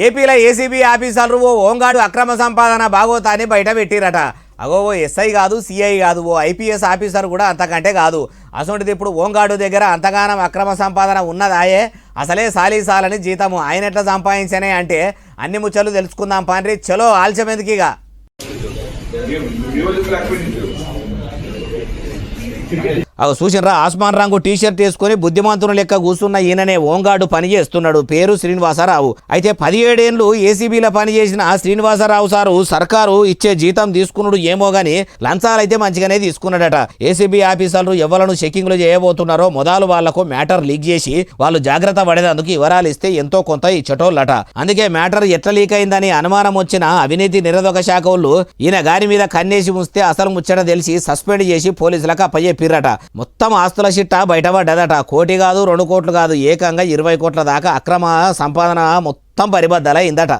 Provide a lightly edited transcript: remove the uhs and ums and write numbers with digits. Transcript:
ఏపీలో ఏసీబీ ఆఫీసర్లు ఓ హోంగార్డు అక్రమ సంపాదన బాగోతాన్ని బయట పెట్టిరట. అగో ఓ ఎస్ఐ కాదు, సిఐ కాదు, ఓ ఐపీఎస్ ఆఫీసర్ కూడా అంతకంటే కాదు. అసొంటిది ఇప్పుడు హోంగార్డు దగ్గర అంతగానం అక్రమ సంపాదన ఉన్నదాయే. అసలే సాలీసాలని జీతము ఆయన ఎట్లా సంపాదించనే అంటే అన్ని ముచ్చలు తెలుసుకుందాం పాండ్రి. చలో ఆల్చమెందుకిగా. అవి చూసినరా, ఆస్మాన్ రంగు టీషర్ట్ వేసుకుని బుద్ధిమంతుని లెక్క కూర్చున్న ఈయననే హోంగార్డు పని చేస్తున్నాడు. పేరు శ్రీనివాసరావు. అయితే 17 ఏళ్ళు ఏసీబీలో పనిచేసిన శ్రీనివాసరావు సారు సర్కారు ఇచ్చే జీతం తీసుకున్నాడు ఏమో గాని లంచాలైతే మంచిగానే తీసుకున్నాడట. ఏసీబీ ఆఫీసర్లు ఎవలను చెకింగ్లు చేయబోతున్నారో మొదలు వాళ్లకు మ్యాటర్ లీక్ చేసి వాళ్ళు జాగ్రత్త పడేందుకు వివరాలు ఇస్తే ఎంతో కొంత ఇచ్చటోళ్ళట. అందుకే మ్యాటర్ ఎట్లా లీక్ అయిందని అనుమానం వచ్చిన అవినీతి నిరోధక శాఖ వాళ్ళు ఈయన గారి మీద కన్నేసి ఉంచితే అసలు ముచ్చట తెలిసి సస్పెండ్ చేసి పోలీసులకు అప్పచెప్పిరట. మొత్తం ఆస్తుల చిట్టా బయటపడ్డదట. 1 కోటి కాదు, 2 కోట్లు కాదు, ఏకంగా 20 కోట్ల దాకా అక్రమ సంపాదన మొత్తం పరిబద్దలైందట.